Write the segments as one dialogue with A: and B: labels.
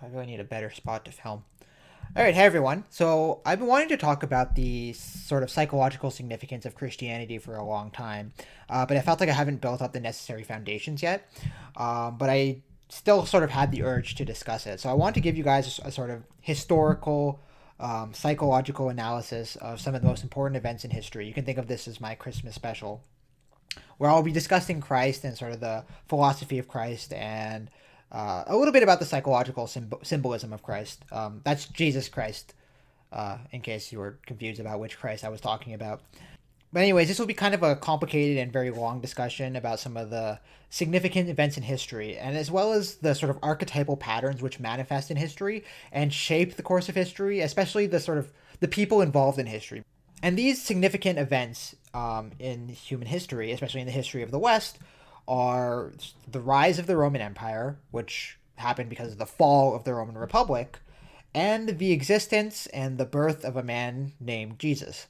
A: I really need a better spot to film. All right, hey everyone. So I've been wanting to talk about the sort of psychological significance of Christianity for a long time, but I felt like I haven't built up the necessary foundations yet. But I still sort of had the urge to discuss it. So I want to give you guys a sort of historical, psychological analysis of some of the most important events in history. You can think of this as my Christmas special, where I'll be discussing Christ and sort of the philosophy of Christ and a little bit about the psychological symbolism of Christ. That's Jesus Christ, in case you were confused about which Christ I was talking about. But anyways, this will be kind of a complicated and very long discussion about some of the significant events in history, and as well as the sort of archetypal patterns which manifest in history and shape the course of history, especially the sort of the people involved in history. And these significant events in human history, especially in the history of the West, are the rise of the Roman Empire, which happened because of the fall of the Roman Republic, and the existence and the birth of a man named Jesus,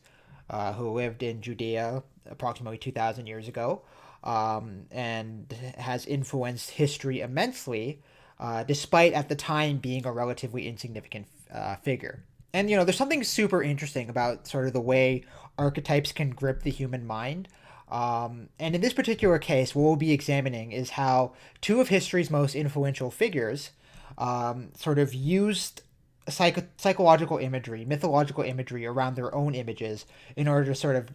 A: who lived in Judea approximately 2,000 years ago, and has influenced history immensely, despite at the time being a relatively insignificant figure. And, there's something super interesting about sort of the way archetypes can grip the human mind. And in this particular case, what we'll be examining is how two of history's most influential figures sort of used psychological imagery, mythological imagery around their own images in order to sort of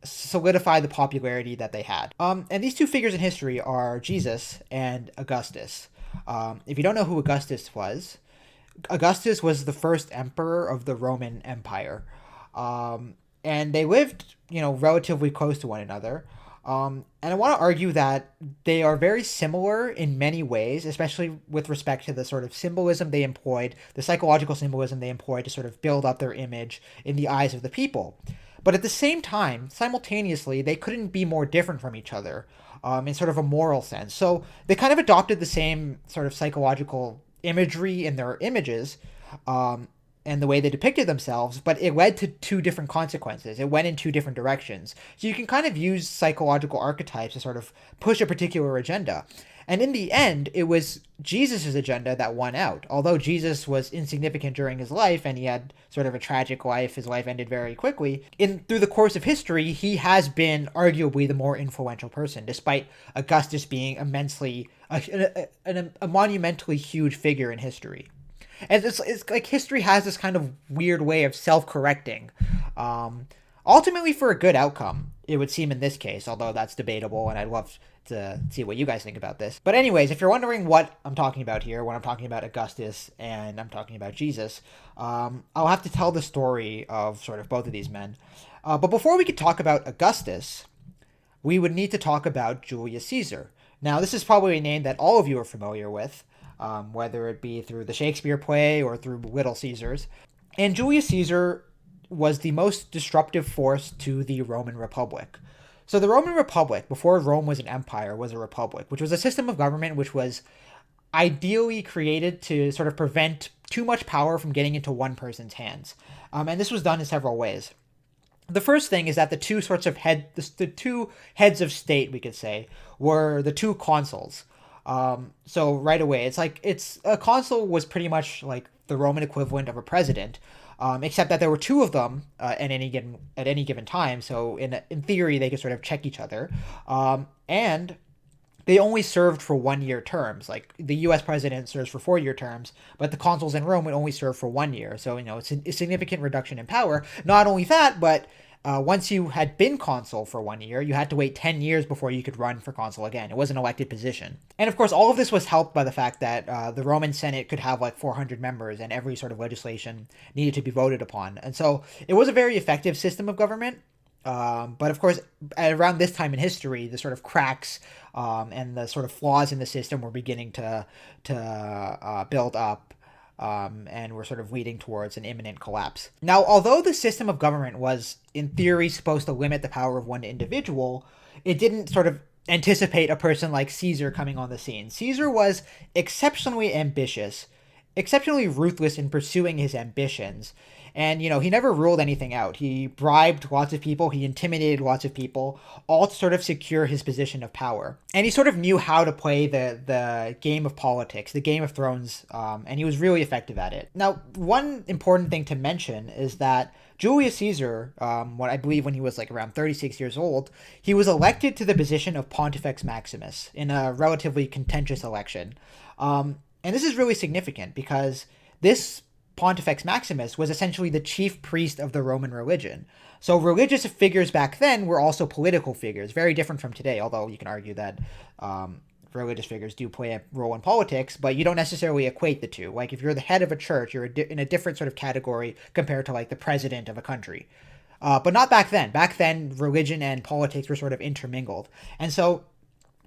A: solidify the popularity that they had. And these two figures in history are Jesus and Augustus. If you don't know who Augustus was the first emperor of the Roman Empire. And they lived, relatively close to one another. And I want to argue that they are very similar in many ways, especially with respect to the sort of symbolism they employed, the psychological symbolism they employed to sort of build up their image in the eyes of the people. But at the same time, simultaneously, they couldn't be more different from each other in sort of a moral sense. So they kind of adopted the same sort of psychological imagery in their images, and the way they depicted themselves, but it led to two different consequences. It went in two different directions. So you can kind of use psychological archetypes to sort of push a particular agenda. And in the end, it was Jesus' agenda that won out. Although Jesus was insignificant during his life and he had sort of a tragic life, his life ended very quickly. Through the course of history, he has been arguably the more influential person, despite Augustus being immensely a monumentally huge figure in history. And it's like history has this kind of weird way of self-correcting, ultimately for a good outcome, it would seem in this case, although that's debatable, and I'd love to see what you guys think about this. But anyways, if you're wondering what I'm talking about here, when I'm talking about Augustus and I'm talking about Jesus, I'll have to tell the story of sort of both of these men. But before we could talk about Augustus, we would need to talk about Julius Caesar. Now, this is probably a name that all of you are familiar with, whether it be through the Shakespeare play or through Little Caesars. And Julius Caesar was the most disruptive force to the Roman Republic. So the Roman Republic, before Rome was an empire, was a republic, which was a system of government which was ideally created to sort of prevent too much power from getting into one person's hands. And this was done in several ways. The first thing is that the two heads of state, we could say, were the two consuls. So right away, it's a consul was pretty much like the Roman equivalent of a president, except that there were two of them at any given time. So in theory, they could sort of check each other, and they only served for 1 year terms. Like the U.S. president serves for 4 year terms, but the consuls in Rome would only serve for 1 year. So it's a significant reduction in power. Not only that, but once you had been consul for 1 year, you had to wait 10 years before you could run for consul again. It was an elected position. And of course, all of this was helped by the fact that the Roman Senate could have like 400 members and every sort of legislation needed to be voted upon. And so it was a very effective system of government. But of course, around this time in history, the sort of cracks and the sort of flaws in the system were beginning to build up. And we're sort of leading towards an imminent collapse. Now, although the system of government was, in theory, supposed to limit the power of one individual, it didn't sort of anticipate a person like Caesar coming on the scene. Caesar was exceptionally ambitious, exceptionally ruthless in pursuing his ambitions, And, he never ruled anything out. He bribed lots of people, he intimidated lots of people, all to sort of secure his position of power. And he sort of knew how to play the game of politics, the Game of Thrones, and he was really effective at it. Now, one important thing to mention is that Julius Caesar, what I believe when he was like around 36 years old, he was elected to the position of Pontifex Maximus in a relatively contentious election. And this is really significant because this Pontifex Maximus was essentially the chief priest of the Roman religion. So religious figures back then were also political figures, very different from today, although you can argue that religious figures do play a role in politics, but you don't necessarily equate the two. Like if you're the head of a church, you're in a different sort of category compared to like the president of a country. But not back then. Back then, religion and politics were sort of intermingled. And so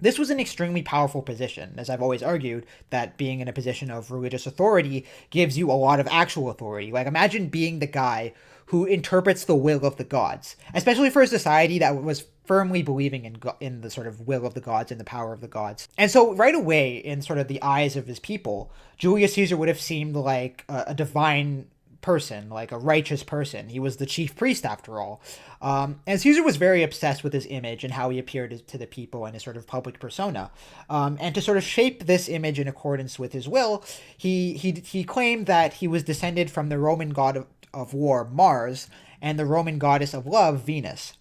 A: this was an extremely powerful position, as I've always argued, that being in a position of religious authority gives you a lot of actual authority. Like imagine being the guy who interprets the will of the gods, especially for a society that was firmly believing in the sort of will of the gods and the power of the gods. And so right away, in sort of the eyes of his people, Julius Caesar would have seemed like a divine person, like a righteous person. He was the chief priest after all. And Caesar was very obsessed with his image and how he appeared to the people and his sort of public persona. And to sort of shape this image in accordance with his will, he claimed that he was descended from the Roman god of war, Mars, and the Roman goddess of love, Venus.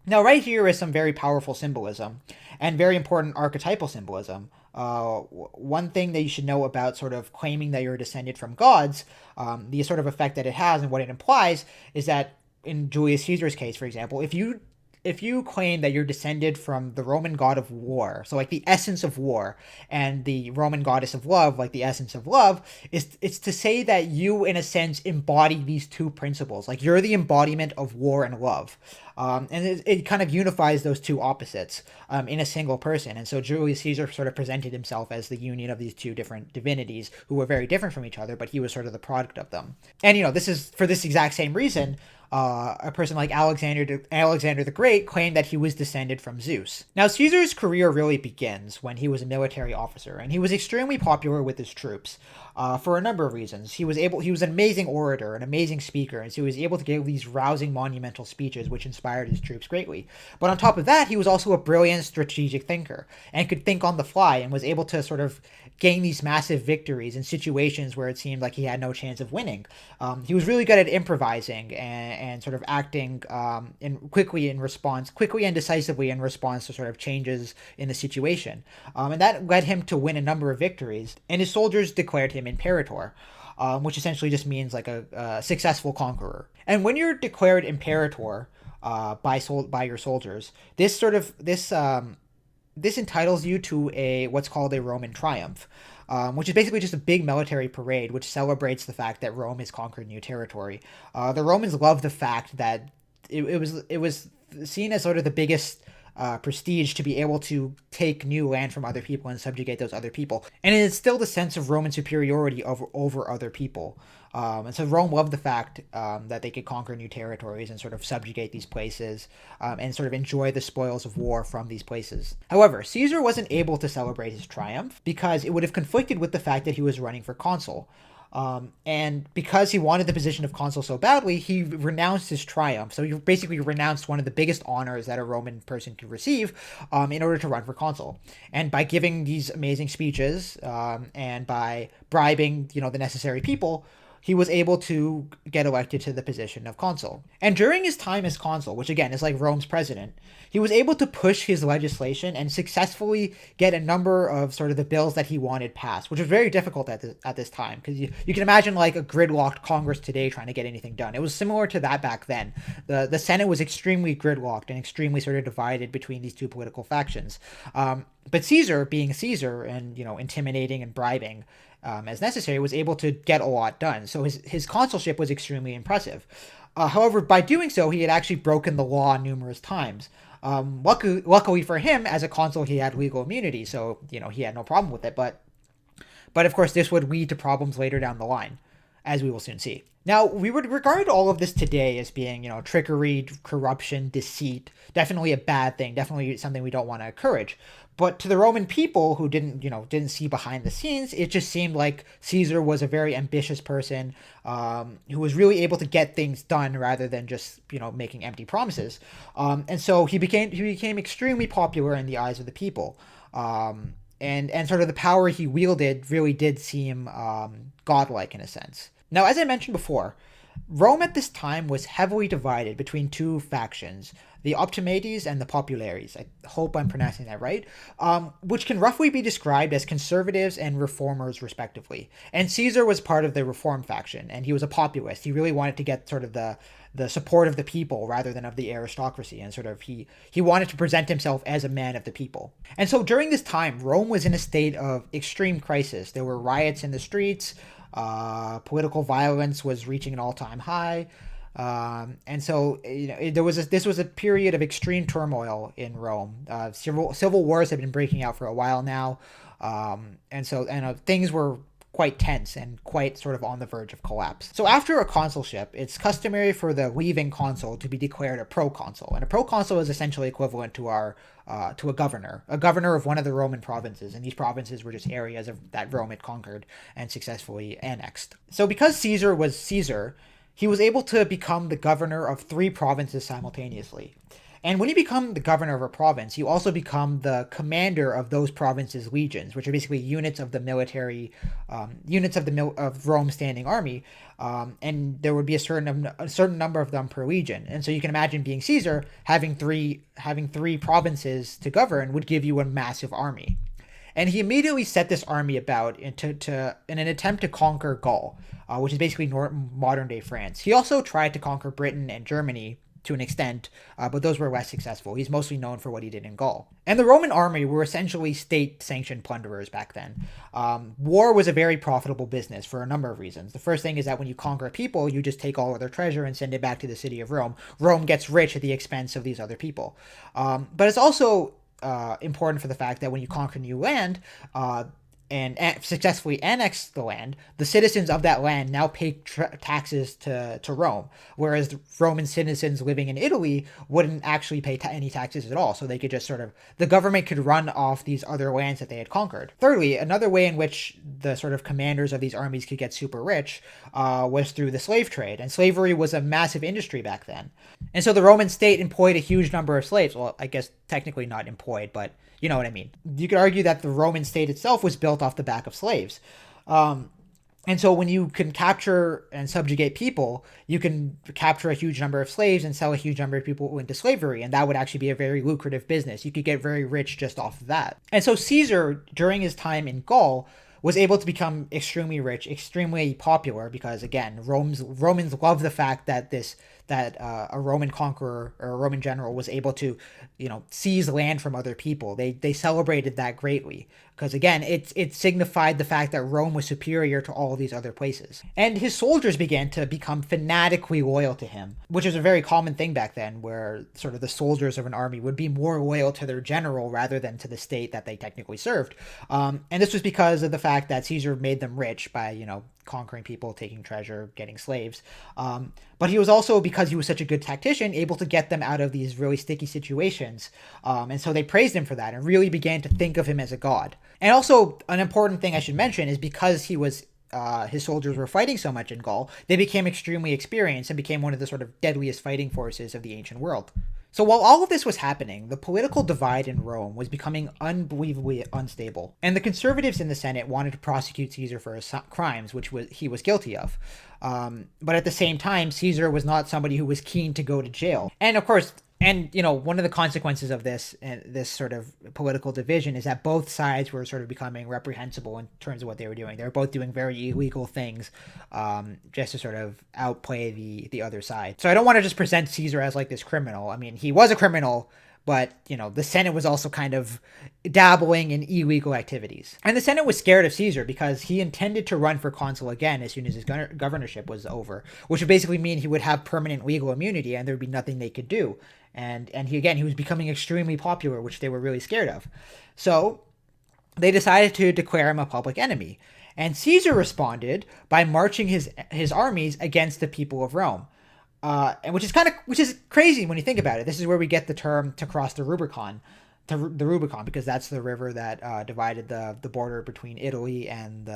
A: Now, right here is some very powerful symbolism and very important archetypal symbolism. One thing that you should know about sort of claiming that you're descended from gods, the sort of effect that it has and what it implies is that in Julius Caesar's case, for example, if you claim that you're descended from the Roman god of war, so like the essence of war, and the Roman goddess of love, like the essence of love, it's to say that you, in a sense, embody these two principles. Like you're the embodiment of war and love. And it kind of unifies those two opposites in a single person. And so Julius Caesar sort of presented himself as the union of these two different divinities who were very different from each other, but he was sort of the product of them. And, this is for this exact same reason. A person like Alexander the Great claimed that he was descended from Zeus. Now, Caesar's career really begins when he was a military officer, and he was extremely popular with his troops for a number of reasons. He was an amazing orator, an amazing speaker, and so he was able to give these rousing, monumental speeches which inspired his troops greatly. But on top of that, he was also a brilliant strategic thinker and could think on the fly and was able to sort of gain these massive victories in situations where it seemed like he had no chance of winning. He was really good at improvising and sort of acting quickly and decisively in response to sort of changes in the situation. And that led him to win a number of victories, and his soldiers declared him imperator. Which essentially just means like a successful conqueror. And when you're declared imperator by your soldiers, this entitles you to what's called a Roman triumph, which is basically just a big military parade which celebrates the fact that Rome has conquered new territory. The Romans loved the fact that it was seen as sort of the biggest prestige to be able to take new land from other people and subjugate those other people. And it instilled a sense of Roman superiority over other people. And so Rome loved the fact that they could conquer new territories and sort of subjugate these places and sort of enjoy the spoils of war from these places. However, Caesar wasn't able to celebrate his triumph because it would have conflicted with the fact that he was running for consul. And because he wanted the position of consul so badly, he renounced his triumph. So he basically renounced one of the biggest honors that a Roman person could receive in order to run for consul. And by giving these amazing speeches and by bribing, the necessary people, he was able to get elected to the position of consul. And during his time as consul, which again is like Rome's president, he was able to push his legislation and successfully get a number of sort of the bills that he wanted passed, which was very difficult at this time, because you can imagine like a gridlocked Congress today trying to get anything done. It was similar to that back then. The Senate was extremely gridlocked and extremely sort of divided between these two political factions. But Caesar, being Caesar and, intimidating and bribing, as necessary, was able to get a lot done. So his consulship was extremely impressive. However, by doing so, he had actually broken the law numerous times. Luckily for him, as a consul, he had legal immunity, so he had no problem with it. But of course, this would lead to problems later down the line. as we will soon see. Now, we would regard all of this today as being, trickery, corruption, deceit, definitely a bad thing, definitely something we don't want to encourage. But to the Roman people who didn't see behind the scenes, it just seemed like Caesar was a very ambitious person who was really able to get things done rather than just, making empty promises. And so he became extremely popular in the eyes of the people. And sort of the power he wielded really did seem godlike in a sense. Now, as I mentioned before, Rome at this time was heavily divided between two factions, the Optimates and the Populares. I hope I'm pronouncing that right, which can roughly be described as conservatives and reformers, respectively. And Caesar was part of the reform faction, and he was a populist. He really wanted to get sort of the support of the people rather than of the aristocracy, and sort of he wanted to present himself as a man of the people. And so during this time, Rome was in a state of extreme crisis. There were riots in the streets. Political violence was reaching an all-time high. And so, this was a period of extreme turmoil in Rome. Civil wars had been breaking out for a while now. And things were quite tense and quite sort of on the verge of collapse. So after a consulship, it's customary for the leaving consul to be declared a proconsul. And a proconsul is essentially equivalent to a governor of one of the Roman provinces. And these provinces were just areas that Rome had conquered and successfully annexed. So because Caesar was Caesar, he was able to become the governor of 3 provinces simultaneously. And when you become the governor of a province, you also become the commander of those provinces' legions, which are basically units of the military, of Rome's standing army, and there would be a certain number of them per legion. And so you can imagine being Caesar, having three provinces to govern would give you a massive army. And he immediately set this army about in an attempt to conquer Gaul, which is basically modern-day France. He also tried to conquer Britain and Germany to an extent, but those were less successful. He's mostly known for what he did in Gaul. And the Roman army were essentially state-sanctioned plunderers back then. War was a very profitable business for a number of reasons. The first thing is that when you conquer people, you just take all of their treasure and send it back to the city of Rome. Rome gets rich at the expense of these other people. But it's also important for the fact that when you conquer new land, and successfully annex the land, the citizens of that land now pay taxes to Rome, whereas the Roman citizens living in Italy wouldn't actually pay any taxes at all, so they could just the government could run off these other lands that they had conquered. Thirdly, another way in which the sort of commanders of these armies could get super rich was through the slave trade, and slavery was a massive industry back then. And so the Roman state employed a huge number of slaves. Well, I guess technically not employed, but you know what I mean. You could argue that the Roman state itself was built off the back of slaves. And so when you can capture and subjugate people, you can capture a huge number of slaves and sell a huge number of people into slavery. And that would actually be a very lucrative business. You could get very rich just off of that. And so Caesar, during his time in Gaul, was able to become extremely rich, extremely popular, because again, Romans love the fact that a Roman conqueror or a Roman general was able to, seize land from other people. They celebrated that greatly because again, it signified the fact that Rome was superior to all of these other places. And his soldiers began to become fanatically loyal to him, which was a very common thing back then, where sort of the soldiers of an army would be more loyal to their general rather than to the state that they technically served. And this was because of the fact that Caesar made them rich by, conquering people, taking treasure, getting slaves. But he was also, because he was such a good tactician, able to get them out of these really sticky situations. And so they praised him for that and really began to think of him as a god. And also, an important thing I should mention is because his soldiers were fighting so much in Gaul, they became extremely experienced and became one of the sort of deadliest fighting forces of the ancient world. So while all of this was happening, the political divide in Rome was becoming unbelievably unstable, and the conservatives in the Senate wanted to prosecute Caesar for his crimes, which he was guilty of. But at the same time, Caesar was not somebody who was keen to go to jail. And of course, one of the consequences of this sort of political division is that both sides were sort of becoming reprehensible in terms of what they were doing. They were both doing very illegal things, just to sort of outplay the other side. So I don't want to just present Caesar as like this criminal. I mean, he was a criminal, but, the Senate was also kind of dabbling in illegal activities. And the Senate was scared of Caesar because he intended to run for consul again as soon as his governorship was over, which would basically mean he would have permanent legal immunity and there would be nothing they could do. And he was becoming extremely popular, which they were really scared of. So they decided to declare him a public enemy. And Caesar responded by marching his armies against the people of Rome. And which is crazy when you think about it. This is where we get the term to cross the Rubicon, because that's the river that divided the border between Italy and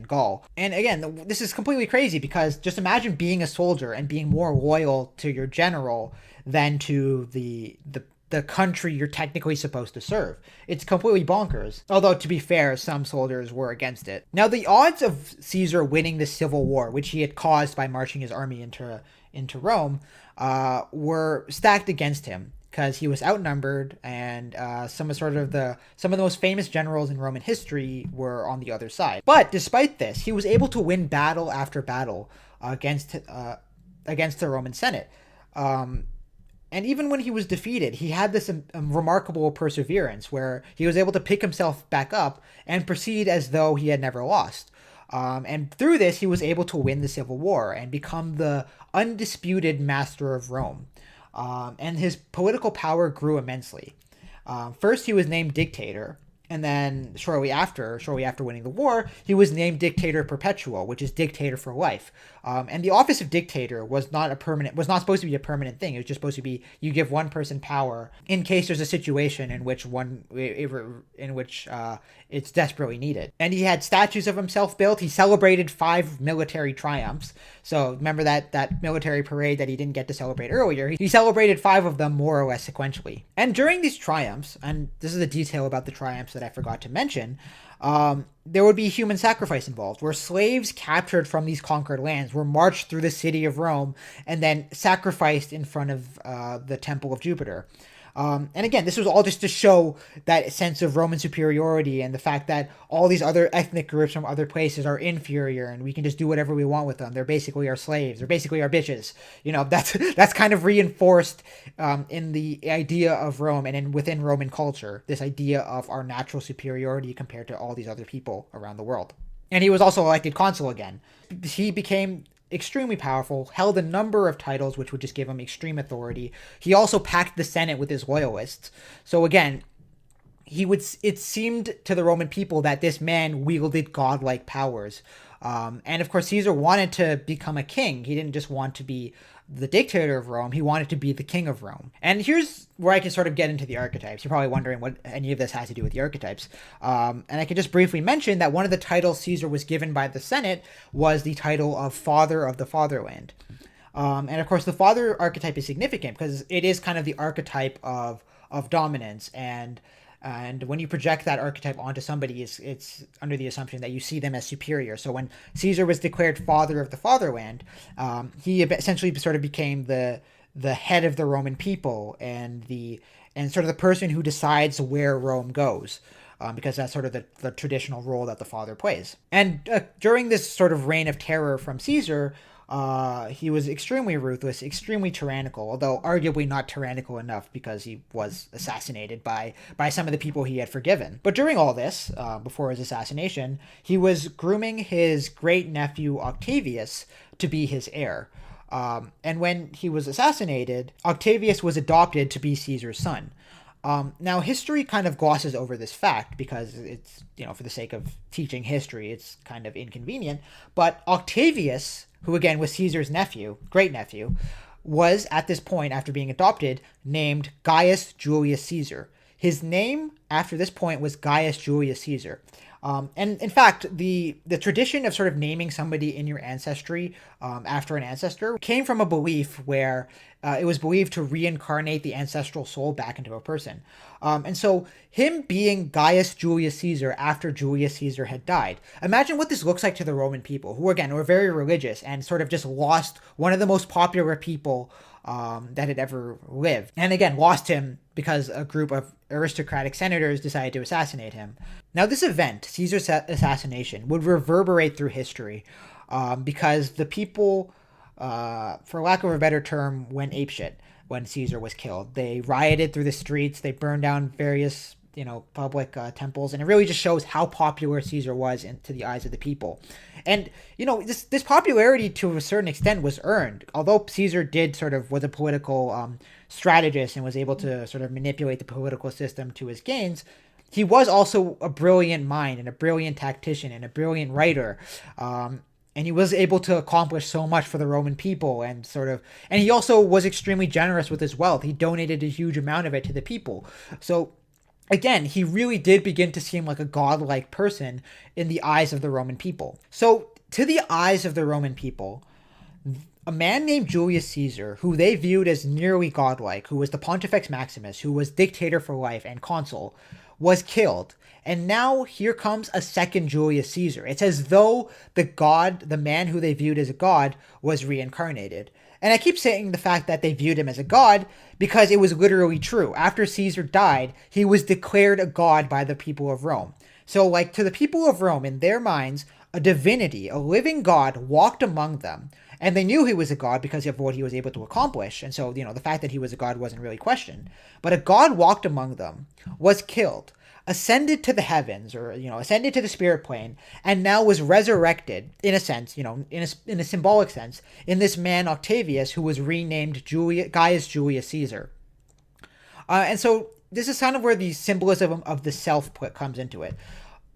A: Gaul. And again, this is completely crazy because just imagine being a soldier and being more loyal to your general than to the country you're technically supposed to serve. It's completely bonkers. Although, to be fair, some soldiers were against it. Now, the odds of Caesar winning the civil war, which he had caused by marching his army into Rome, were stacked against him because he was outnumbered, and some of the most famous generals in Roman history were on the other side. But despite this, he was able to win battle after battle against the Roman Senate. And even when he was defeated, he had this remarkable perseverance where he was able to pick himself back up and proceed as though he had never lost. And through this, he was able to win the Civil War and become the undisputed master of Rome. And his political power grew immensely. First, he was named dictator. And then shortly after winning the war, he was named dictator perpetual, which is dictator for life. And the office of dictator was not supposed to be a permanent thing. It was just supposed to be, you give one person power in case there's a situation in which it's desperately needed. And he had statues of himself built. He celebrated 5 military triumphs. So remember that military parade that he didn't get to celebrate earlier? He celebrated 5 of them more or less sequentially. And during these triumphs, and this is a detail about the triumphs that I forgot to mention, there would be human sacrifice involved, where slaves captured from these conquered lands were marched through the city of Rome and then sacrificed in front of the Temple of Jupiter. And again, this was all just to show that sense of Roman superiority and the fact that all these other ethnic groups from other places are inferior and we can just do whatever we want with them. They're basically our slaves. They're basically our bitches. That's kind of reinforced in the idea of Rome and within Roman culture, this idea of our natural superiority compared to all these other people around the world. And he was also elected consul again. He became extremely powerful, held a number of titles which would just give him extreme authority. He also packed the Senate with his loyalists. So again, it seemed to the Roman people that this man wielded godlike powers. And of course, Caesar wanted to become a king. He didn't just want to be the dictator of Rome. He wanted to be the king of Rome. And here's where I can sort of get into the archetypes. You're probably wondering what any of this has to do with the archetypes. And I can just briefly mention that one of the titles Caesar was given by the Senate was the title of Father of the Fatherland. And of course, the father archetype is significant because it is kind of the archetype of dominance, and when you project that archetype onto somebody, it's under the assumption that you see them as superior. So when Caesar was declared father of the fatherland, he essentially sort of became the head of the Roman people and sort of the person who decides where Rome goes. Because that's sort of the traditional role that the father plays. And during this sort of reign of terror from Caesar, he was extremely ruthless, extremely tyrannical, although arguably not tyrannical enough because he was assassinated by some of the people he had forgiven. But during all this, before his assassination, he was grooming his great-nephew Octavius to be his heir. And when he was assassinated, Octavius was adopted to be Caesar's son. Now, history kind of glosses over this fact because it's, for the sake of teaching history, it's kind of inconvenient. But Octavius, who again was Caesar's great-nephew, was at this point, after being adopted, named Gaius Julius Caesar. His name after this point was Gaius Julius Caesar. And in fact, the tradition of sort of naming somebody in your ancestry after an ancestor came from a belief where it was believed to reincarnate the ancestral soul back into a person. And so him being Gaius Julius Caesar after Julius Caesar had died, imagine what this looks like to the Roman people, who again were very religious and sort of just lost one of the most popular people that had ever lived. And again, lost him because a group of aristocratic senators decided to assassinate him. Now, this event, Caesar's assassination, would reverberate through history because the people, for lack of a better term, went apeshit when Caesar was killed. They rioted through the streets. They burned down various, public temples. And it really just shows how popular Caesar was to the eyes of the people. And, this popularity to a certain extent was earned. Although Caesar was a political strategist and was able to sort of manipulate the political system to his gains, he was also a brilliant mind and a brilliant tactician and a brilliant writer. And he was able to accomplish so much for the Roman people and he also was extremely generous with his wealth. He donated a huge amount of it to the people. So again, he really did begin to seem like a godlike person in the eyes of the Roman people. So to the eyes of the Roman people, a man named Julius Caesar, who they viewed as nearly godlike, who was the Pontifex Maximus, who was dictator for life and consul, was killed. And now here comes a second Julius Caesar. It's as though the man who they viewed as a god, was reincarnated. And I keep saying the fact that they viewed him as a god because it was literally true. After Caesar died, he was declared a god by the people of Rome. So, like, to the people of Rome, in their minds, a divinity, a living god, walked among them. And they knew he was a god because of what he was able to accomplish. And so, the fact that he was a god wasn't really questioned. But a god walked among them, was killed, ascended to the heavens, or, ascended to the spirit plane, and now was resurrected, in a sense, in a symbolic sense, in this man Octavius, who was renamed Gaius Julius Caesar. And so this is kind of where the symbolism of the self comes into it.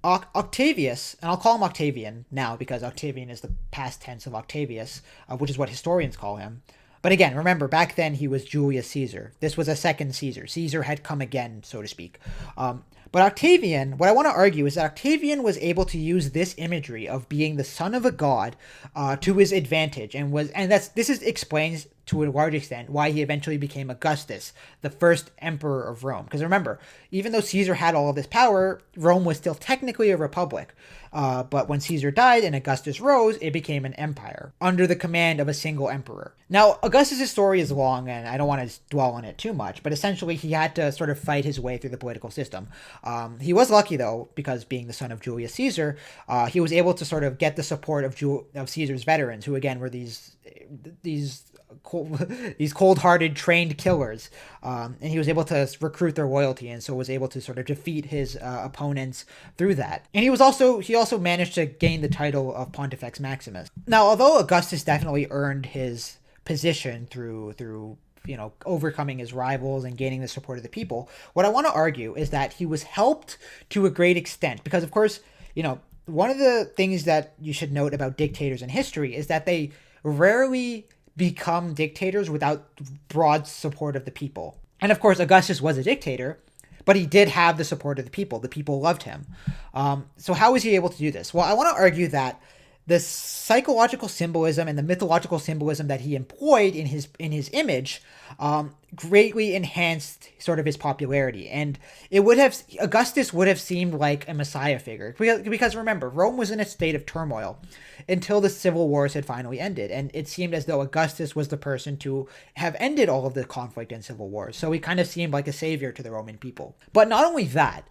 A: Octavius, and I'll call him Octavian now because Octavian is the past tense of Octavius, which is what historians call him. But again, remember, back then he was Julius Caesar. This was a second Caesar. Caesar had come again, so to speak. But Octavian, what I want to argue is that Octavian was able to use this imagery of being the son of a god to his advantage, this explains to a large extent why he eventually became Augustus, the first emperor of Rome. Because remember, even though Caesar had all of this power, Rome was still technically a republic. But when Caesar died and Augustus rose, it became an empire under the command of a single emperor. Now, Augustus' story is long, and I don't want to dwell on it too much, but essentially he had to sort of fight his way through the political system. He was lucky, though, because being the son of Julius Caesar, he was able to sort of get the support of Caesar's veterans, who again were these cold-hearted trained killers, and he was able to recruit their loyalty, and so was able to sort of defeat his opponents through that. And he also managed to gain the title of Pontifex Maximus. Now, although Augustus definitely earned his position through overcoming his rivals and gaining the support of the people, what I want to argue is that he was helped to a great extent because, of course, one of the things that you should note about dictators in history is that they rarely become dictators without broad support of the people. And of course, Augustus was a dictator, but he did have the support of the people. The people loved him. So how was he able to do this? Well, I want to argue that the psychological symbolism and the mythological symbolism that he employed in his image greatly enhanced sort of his popularity, and Augustus would have seemed like a messiah figure because remember, Rome was in a state of turmoil until the civil wars had finally ended, and it seemed as though Augustus was the person to have ended all of the conflict and civil wars. So he kind of seemed like a savior to the Roman people. But not only that,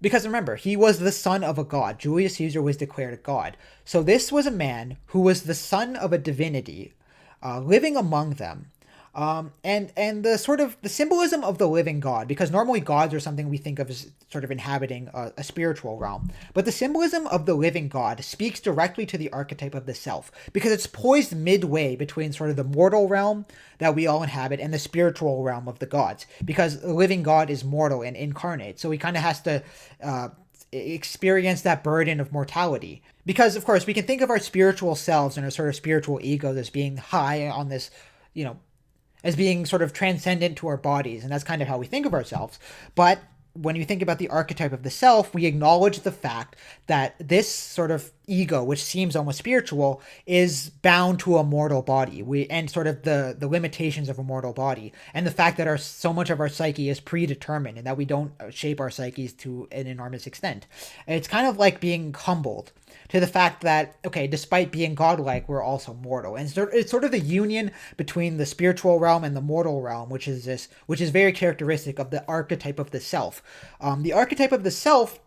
A: because remember, he was the son of a god. Julius Caesar was declared a god. So this was a man who was the son of a divinity, living among them. And the sort of the symbolism of the living god, because normally gods are something we think of as sort of inhabiting a spiritual realm. But the symbolism of the living god speaks directly to the archetype of the self, because it's poised midway between sort of the mortal realm that we all inhabit and the spiritual realm of the gods, because the living god is mortal and incarnate. So he kind of has to experience that burden of mortality. Because, of course, we can think of our spiritual selves and our sort of spiritual egos as being high on this, as being sort of transcendent to our bodies, and that's kind of how we think of ourselves. But when you think about the archetype of the self, we acknowledge the fact that this sort of ego, which seems almost spiritual, is bound to a mortal body. And sort of the limitations of a mortal body, and the fact that so much of our psyche is predetermined, and that we don't shape our psyches to an enormous extent. It's kind of like being humbled to the fact that, okay, despite being godlike, we're also mortal. And it's sort of the union between the spiritual realm and the mortal realm, which is very characteristic of the archetype of the self. The archetype of the self,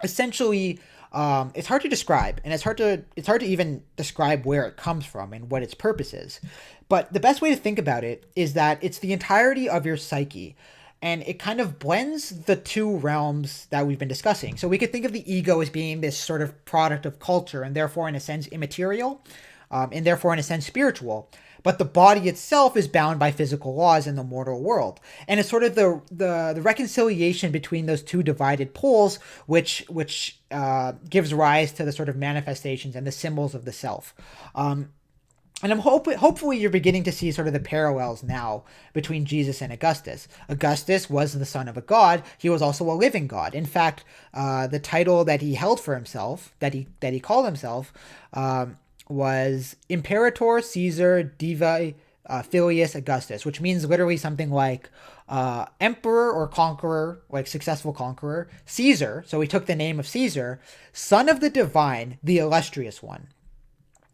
A: essentially, it's hard to describe, and it's hard to even describe where it comes from and what its purpose is. But the best way to think about it is that it's the entirety of your psyche. And it kind of blends the two realms that we've been discussing. So we could think of the ego as being this sort of product of culture and therefore, in a sense, immaterial. and therefore in a sense spiritual. But the body itself is bound by physical laws in the mortal world, and it's sort of the reconciliation between those two divided poles, which gives rise to the sort of manifestations and the symbols of the self. And hopefully you're beginning to see sort of the parallels now between Jesus and Augustus. Augustus was the son of a god. He was also a living god. In fact, the title that he held for himself, that he called himself, was Imperator Caesar Divi Filius Augustus, which means literally something like emperor or conqueror, like successful conqueror, Caesar. So he took the name of Caesar, son of the divine, the illustrious one.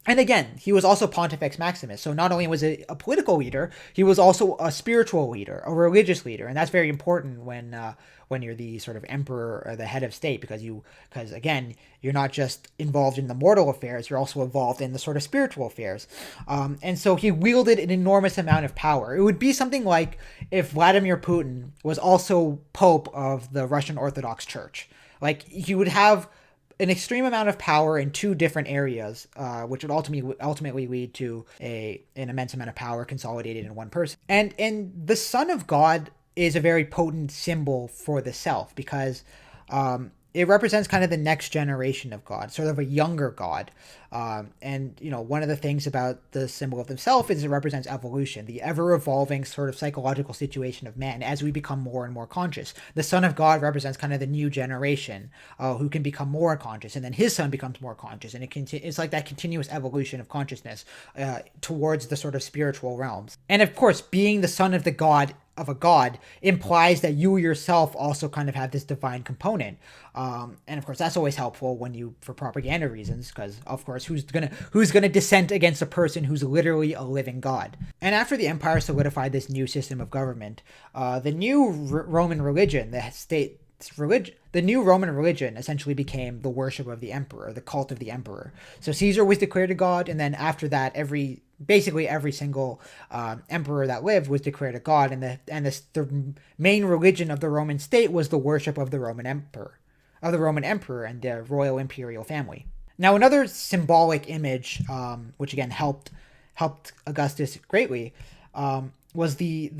A: And again, he was also Pontifex Maximus. So not only was he a political leader, he was also a spiritual leader, a religious leader. And that's very important when you're the sort of emperor or the head of state, because again, you're not just involved in the mortal affairs, you're also involved in the sort of spiritual affairs. And so he wielded an enormous amount of power. It would be something like if Vladimir Putin was also Pope of the Russian Orthodox Church. Like, he would have an extreme amount of power in two different areas, which would ultimately lead to an immense amount of power consolidated in one person. And the Son of God is a very potent symbol for the self, because it represents kind of the next generation of God, sort of a younger God. And, one of the things about the symbol of the self is it represents evolution, the ever-evolving sort of psychological situation of man as we become more and more conscious. The Son of God represents kind of the new generation who can become more conscious, and then his son becomes more conscious, and it's like that continuous evolution of consciousness towards the sort of spiritual realms. And of course, being the son of a god implies that you yourself also kind of have this divine component. And of course, that's always helpful for propaganda reasons, because of course, who's gonna dissent against a person who's literally a living god? And after the empire solidified this new system of government, the new Roman religion, the new Roman religion essentially became the worship of the emperor, the cult of the emperor. So Caesar was declared a god, and then after that, basically every single emperor that lived was declared a god, and the main religion of the Roman state was the worship of the Roman emperor, and the royal imperial family. Now, another symbolic image, which again helped Augustus greatly, was the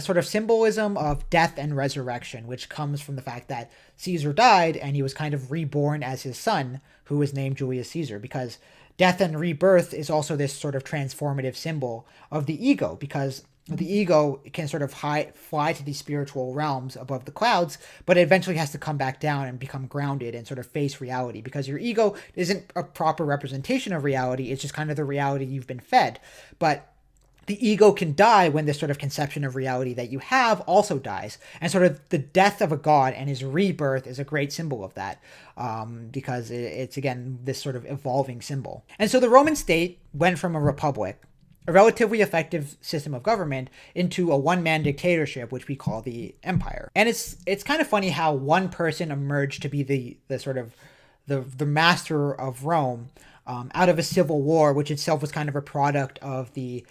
A: sort of symbolism of death and resurrection, which comes from the fact that Caesar died and he was kind of reborn as his son, who was named Julius Caesar, because death and rebirth is also this sort of transformative symbol of the ego, because the ego can sort of fly to these spiritual realms above the clouds, but it eventually has to come back down and become grounded and sort of face reality, because your ego isn't a proper representation of reality. It's just kind of the reality you've been fed. But the ego can die when this sort of conception of reality that you have also dies. And sort of the death of a god and his rebirth is a great symbol of that, because it's, again, this sort of evolving symbol. And so the Roman state went from a republic, a relatively effective system of government, into a one-man dictatorship, which we call the empire. And it's kind of funny how one person emerged to be the sort of the master of Rome, out of a civil war, which itself was kind of a product of the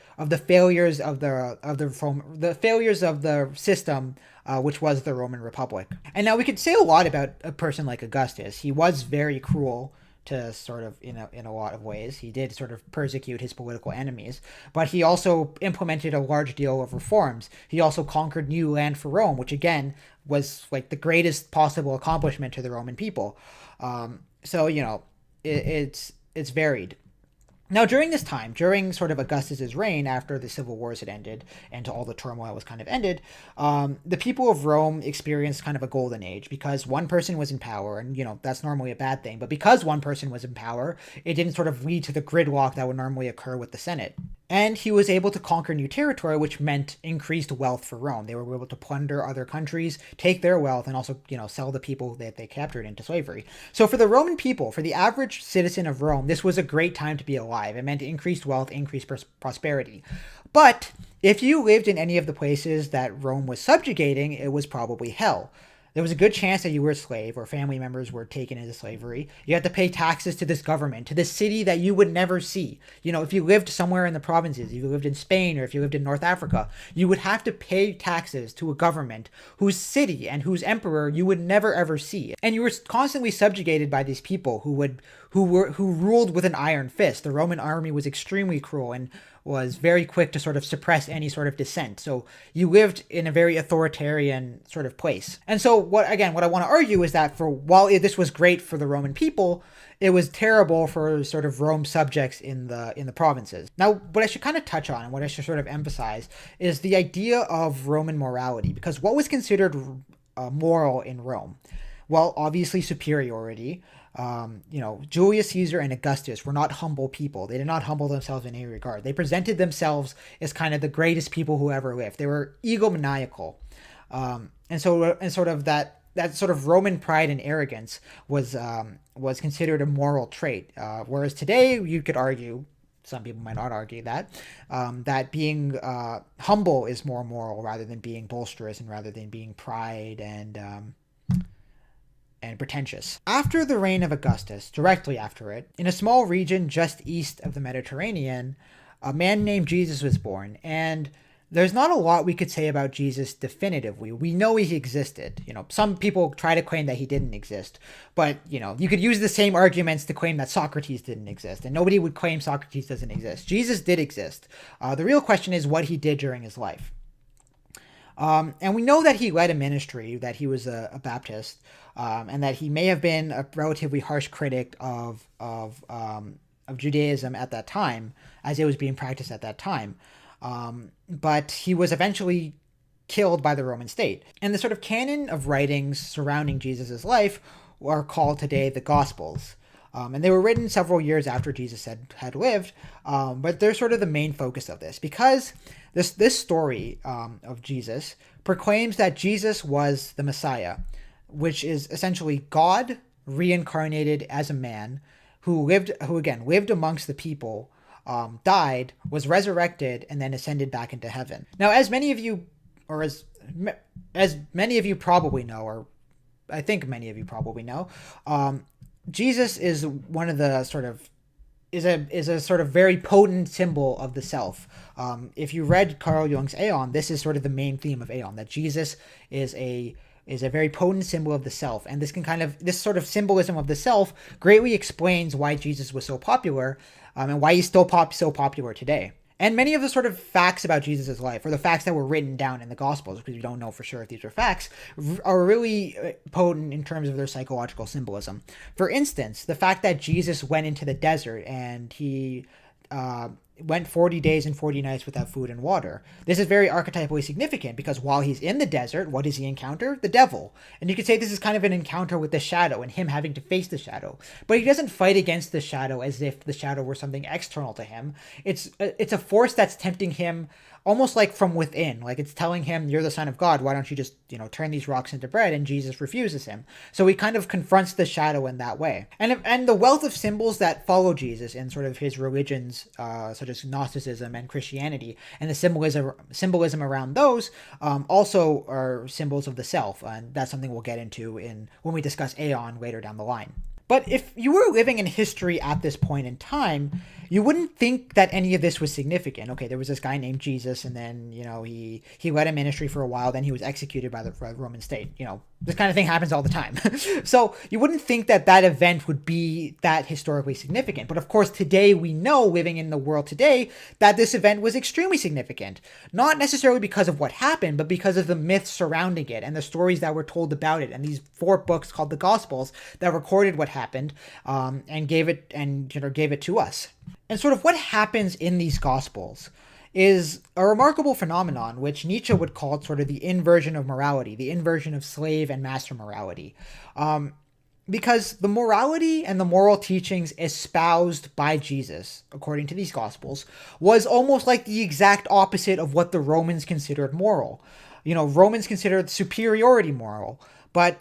A: failures of the failures of the system, which was the Roman Republic. And now we could say a lot about a person like Augustus. He was very cruel to sort of, in a lot of ways. He did sort of persecute his political enemies, but he also implemented a large deal of reforms. He also conquered new land for Rome, which again was like the greatest possible accomplishment to the Roman people. So it's varied. Now, during this time, during sort of Augustus's reign, after the civil wars had ended and all the turmoil was kind of ended, the people of Rome experienced kind of a golden age, because one person was in power, and, that's normally a bad thing. But because one person was in power, it didn't sort of lead to the gridlock that would normally occur with the Senate. And he was able to conquer new territory, which meant increased wealth for Rome. They were able to plunder other countries, take their wealth, and also, sell the people that they captured into slavery. So for the Roman people, for the average citizen of Rome, this was a great time to be alive. It meant increased wealth, increased prosperity. But if you lived in any of the places that Rome was subjugating, it was probably hell. There was a good chance that you were a slave, or family members were taken into slavery. You had to pay taxes to this government, to this city that you would never see. If you lived somewhere in the provinces, if you lived in Spain, or if you lived in North Africa, you would have to pay taxes to a government whose city and whose emperor you would never ever see. And you were constantly subjugated by these people who who ruled with an iron fist. The Roman army was extremely cruel and was very quick to sort of suppress any sort of dissent. So you lived in a very authoritarian sort of place. And so what I want to argue is that while this was great for the Roman people, it was terrible for sort of Rome subjects in the provinces. Now, what I should kind of touch on and what I should sort of emphasize is the idea of Roman morality, because what was considered moral in Rome? Well, obviously superiority. Julius Caesar and Augustus were not humble people. They did not humble themselves in any regard. They presented themselves as kind of the greatest people who ever lived. They were egomaniacal. And sort of that sort of Roman pride and arrogance was considered a moral trait. Whereas today, you could argue, some people might not argue that being humble is more moral rather than being boisterous and rather than being pride and pretentious. After the reign of Augustus, directly after it, in a small region just east of the Mediterranean, a man named Jesus was born, and there's not a lot we could say about Jesus definitively. We know he existed. Some people try to claim that he didn't exist, but you could use the same arguments to claim that Socrates didn't exist, and nobody would claim Socrates doesn't exist. Jesus did exist. The real question is what he did during his life. And we know that he led a ministry, that he was a Baptist, and that he may have been a relatively harsh critic of Judaism at that time, as it was being practiced at that time. But he was eventually killed by the Roman state. And the sort of canon of writings surrounding Jesus' life are called today the Gospels. And they were written several years after Jesus had lived, but they're sort of the main focus of this, because this story of Jesus proclaims that Jesus was the Messiah, which is essentially God reincarnated as a man who lived amongst the people, died, was resurrected, and then ascended back into heaven. Now, as many of you probably know, or I think many of you probably know, Jesus is one of the sort of is a sort of very potent symbol of the self. If you read Carl Jung's Aeon, this is sort of the main theme of Aeon, that Jesus is a very potent symbol of the self, and this sort of symbolism of the self greatly explains why Jesus was so popular, and why he's still so popular today. And many of the sort of facts about Jesus' life, or the facts that were written down in the Gospels, because we don't know for sure if these are facts, are really potent in terms of their psychological symbolism. For instance, the fact that Jesus went into the desert and he went 40 days and 40 nights without food and water. This is very archetypally significant, because while he's in the desert, what does he encounter? The devil. And you could say this is kind of an encounter with the shadow and him having to face the shadow. But he doesn't fight against the shadow as if the shadow were something external to him. It's a force that's tempting him almost like from within, like it's telling him, you're the son of God, why don't you just, turn these rocks into bread? And Jesus refuses him. So he kind of confronts the shadow in that way. And the wealth of symbols that follow Jesus in sort of his religions, such as Gnosticism and Christianity, and the symbolism around those, also are symbols of the self. And that's something we'll get into when we discuss Aeon later down the line. But if you were living in history at this point in time, you wouldn't think that any of this was significant. Okay, there was this guy named Jesus, and then, he led a ministry for a while, then he was executed by the Roman state. This kind of thing happens all the time. So you wouldn't think that event would be that historically significant. But of course, today we know, living in the world today, that this event was extremely significant. Not necessarily because of what happened, but because of the myths surrounding it and the stories that were told about it. And these 4 books called the Gospels that recorded what happened, and gave it to us. And sort of what happens in these Gospels is a remarkable phenomenon, which Nietzsche would call sort of the inversion of morality, the inversion of slave and master morality. Because the morality and the moral teachings espoused by Jesus, according to these Gospels, was almost like the exact opposite of what the Romans considered moral. Romans considered superiority moral, but,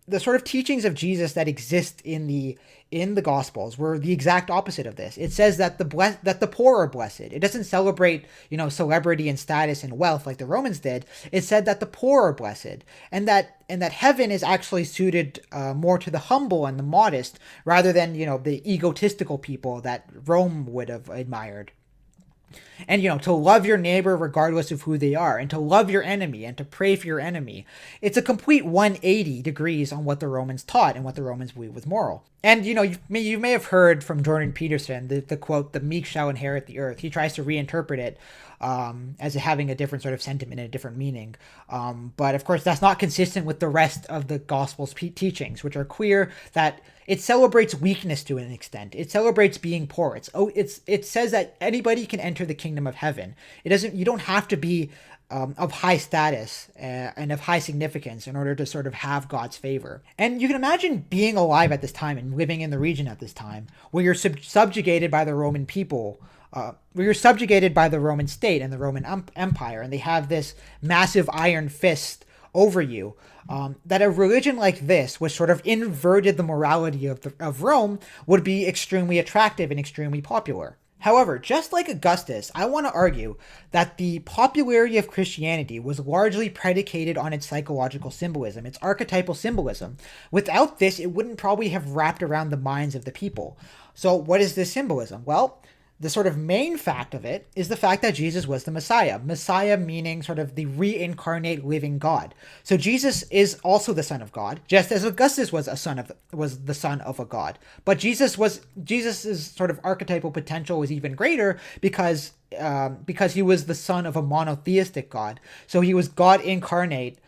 A: the sort of teachings of Jesus that exist in the Gospels were the exact opposite of this. It says that the poor are blessed. It doesn't celebrate, celebrity and status and wealth like the Romans did. It said that the poor are blessed, and that heaven is actually suited more to the humble and the modest, rather than, the egotistical people that Rome would have admired. And, to love your neighbor regardless of who they are, and to love your enemy, and to pray for your enemy. It's a complete 180 degrees on what the Romans taught and what the Romans believed was moral. And, you may have heard from Jordan Peterson the quote, "The meek shall inherit the earth." He tries to reinterpret it as having a different sort of sentiment and a different meaning. But of course, that's not consistent with the rest of the Gospel's teachings, which are clear that it celebrates weakness to an extent. It celebrates being poor. It says that anybody can enter the kingdom of heaven. You don't have to be of high status and of high significance in order to sort of have God's favor. And you can imagine being alive at this time and living in the region at this time where you're subjugated by the Roman people, where you're subjugated by the Roman state and the Roman Empire, and they have this massive iron fist over you. That a religion like this, which sort of inverted the morality of Rome, would be extremely attractive and extremely popular. However, just like Augustus, I want to argue that the popularity of Christianity was largely predicated on its psychological symbolism, its archetypal symbolism. Without this, it wouldn't probably have wrapped around the minds of the people. So what is this symbolism? Well, the sort of main fact of it is the fact that Jesus was the Messiah. Messiah meaning sort of the reincarnate living God. So Jesus is also the Son of God, just as Augustus was the son of a God. But Jesus's sort of archetypal potential was even greater because he was the son of a monotheistic God. So he was God incarnate,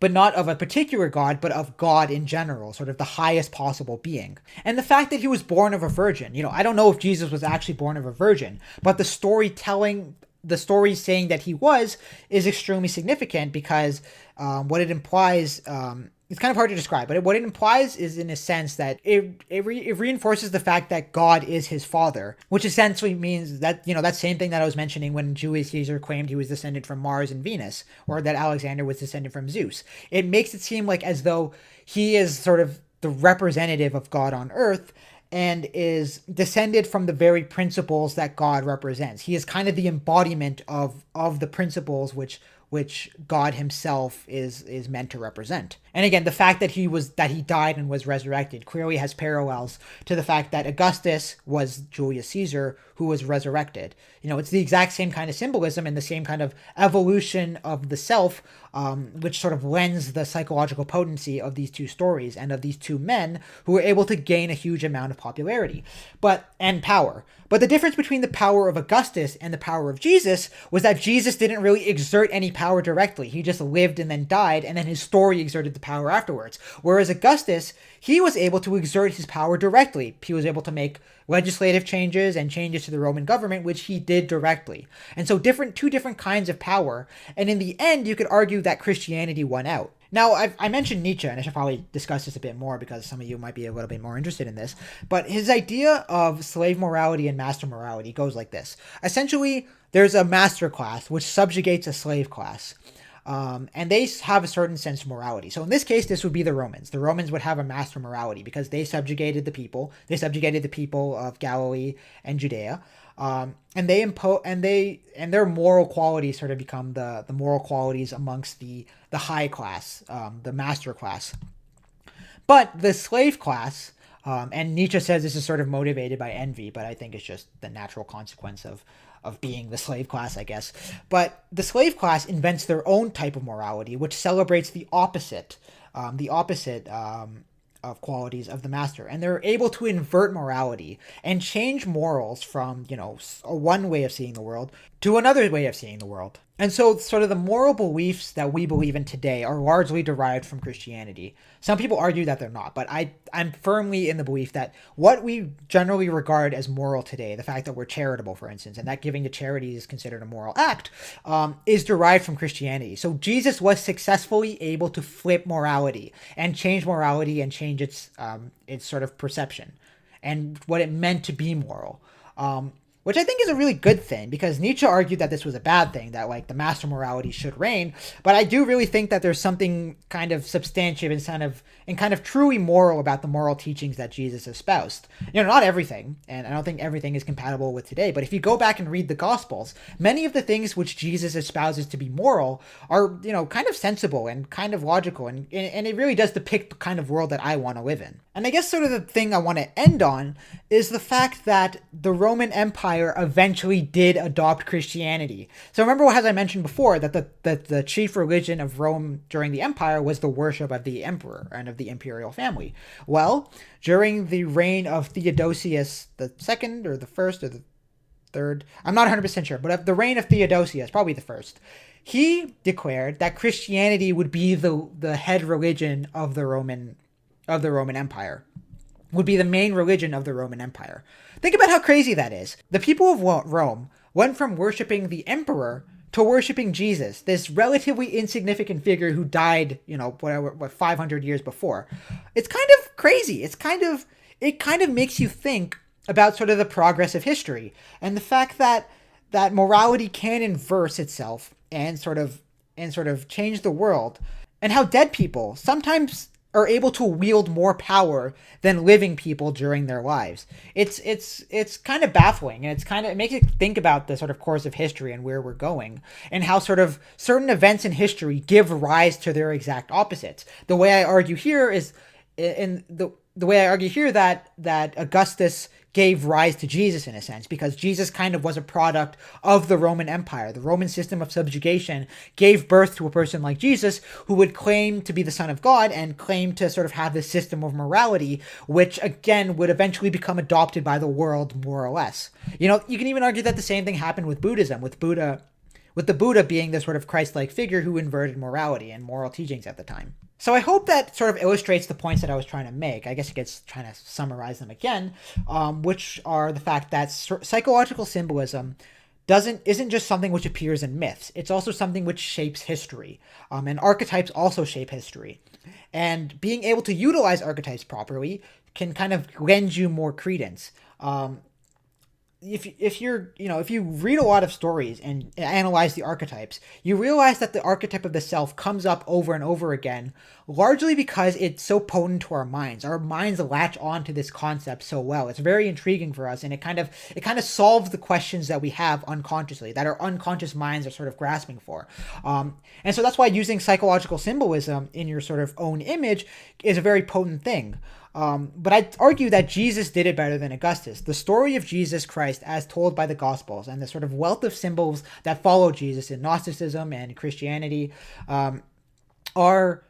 A: but not of a particular God, but of God in general, sort of the highest possible being. And the fact that he was born of a virgin, I don't know if Jesus was actually born of a virgin, but the story saying that he was is extremely significant because what it implies, it's kind of hard to describe, but what it implies is in a sense that it reinforces the fact that God is his father, which essentially means that, that same thing that I was mentioning when Julius Caesar claimed he was descended from Mars and Venus, or that Alexander was descended from Zeus. It makes it seem like as though he is sort of the representative of God on earth and is descended from the very principles that God represents. He is kind of the embodiment of the principles which God himself is meant to represent. And again, the fact that he died and was resurrected clearly has parallels to the fact that Augustus was Julius Caesar, who was resurrected. It's the exact same kind of symbolism and the same kind of evolution of the self, which sort of lends the psychological potency of these two stories and of these two men who were able to gain a huge amount of popularity and power. But the difference between the power of Augustus and the power of Jesus was that Jesus didn't really exert any power directly. He just lived and then died, and then his story exerted the power afterwards. Whereas Augustus, he was able to exert his power directly. He was able to make legislative changes and changes to the Roman government, which he did directly. And so two different kinds of power. And in the end, you could argue that Christianity won out. Now, I mentioned Nietzsche, and I should probably discuss this a bit more because some of you might be a little bit more interested in this. But his idea of slave morality and master morality goes like this. Essentially, there's a master class which subjugates a slave class. And they have a certain sense of morality. So in this case, this would be the Romans. The Romans would have a master morality because they subjugated the people. They subjugated the people of Galilee and Judea. And their moral qualities sort of become the moral qualities amongst the high class, the master class. But the slave class, and Nietzsche says this is sort of motivated by envy, but I think it's just the natural consequence of being the slave class, I guess. But the slave class invents their own type of morality, which celebrates the opposite of qualities of the master. And they're able to invert morality and change morals from, one way of seeing the world to another way of seeing the world. And so sort of the moral beliefs that we believe in today are largely derived from Christianity. Some people argue that they're not, but I'm firmly in the belief that what we generally regard as moral today, the fact that we're charitable, for instance, and that giving to charity is considered a moral act, is derived from Christianity. So Jesus was successfully able to flip morality and change morality and change its sort of perception and what it meant to be moral. Which I think is a really good thing, because Nietzsche argued that this was a bad thing, that like the master morality should reign. But I do really think that there's something kind of substantive and kind of truly moral about the moral teachings that Jesus espoused. Not everything, and I don't think everything is compatible with today. But if you go back and read the Gospels, many of the things which Jesus espouses to be moral are, kind of sensible and kind of logical, and it really does depict the kind of world that I want to live in. And I guess sort of the thing I want to end on is the fact that the Roman Empire Empire eventually did adopt Christianity. So remember, as I mentioned before, that the chief religion of Rome during the Empire was the worship of the emperor and of the imperial family. Well, during the reign of Theodosius the second, or the first, or the third, I'm not 100% sure, but of the reign of Theodosius, probably the first, he declared that Christianity would be the head religion of the Roman Empire, would be the main religion of the Roman Empire. Think about how crazy that is. The people of Rome went from worshipping the emperor to worshipping Jesus, this relatively insignificant figure who died, 500 years before. It's kind of crazy. It kind of makes you think about sort of the progress of history and the fact that morality can inverse itself and sort of change the world, and how dead people sometimes are able to wield more power than living people during their lives. It's kind of baffling, and it makes you think about the sort of course of history and where we're going, and how sort of certain events in history give rise to their exact opposites. The way I argue here is that Augustus gave rise to Jesus in a sense, because Jesus kind of was a product of the Roman Empire. The Roman system of subjugation gave birth to a person like Jesus, who would claim to be the Son of God and claim to sort of have this system of morality, which again would eventually become adopted by the world more or less. You can even argue that the same thing happened with Buddhism, with the Buddha being the sort of Christ-like figure who inverted morality and moral teachings at the time. So I hope that sort of illustrates the points that I was trying to make. I guess I could try to summarize them again, which are the fact that psychological symbolism isn't just something which appears in myths. It's also something which shapes history, and archetypes also shape history. And being able to utilize archetypes properly can kind of lend you more credence. If you read a lot of stories and analyze the archetypes, you realize that the archetype of the self comes up over and over again, largely because it's so potent to our minds. Our minds latch on to this concept so well. It's very intriguing for us, and it kind of solves the questions that we have unconsciously, that our unconscious minds are sort of grasping for. And so that's why using psychological symbolism in your sort of own image is a very potent thing. But I'd argue that Jesus did it better than Augustus. The story of Jesus Christ as told by the Gospels and the sort of wealth of symbols that follow Jesus in Gnosticism and Christianity are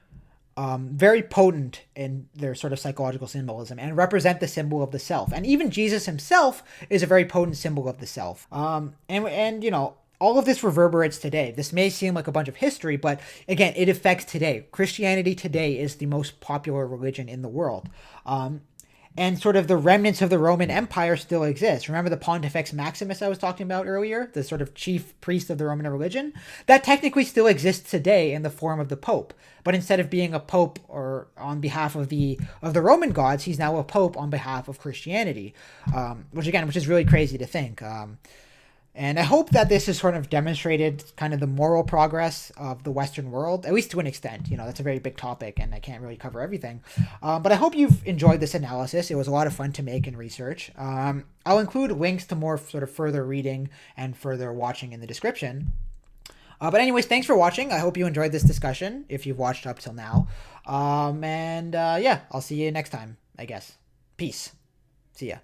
A: very potent in their sort of psychological symbolism and represent the symbol of the self. And even Jesus himself is a very potent symbol of the self. All of this reverberates today. This may seem like a bunch of history, but again, it affects today. Christianity today is the most popular religion in the world. And sort of the remnants of the Roman Empire still exist. Remember the Pontifex Maximus I was talking about earlier? The sort of chief priest of the Roman religion? That technically still exists today in the form of the Pope. But instead of being a Pope or on behalf of the Roman gods, he's now a Pope on behalf of Christianity. Which is really crazy to think. And I hope that this has sort of demonstrated kind of the moral progress of the Western world, at least to an extent. That's a very big topic, and I can't really cover everything. But I hope you've enjoyed this analysis. It was a lot of fun to make and research. I'll include links to more sort of further reading and further watching in the description. But anyways, thanks for watching. I hope you enjoyed this discussion, if you've watched up till now. I'll see you next time, I guess. Peace. See ya.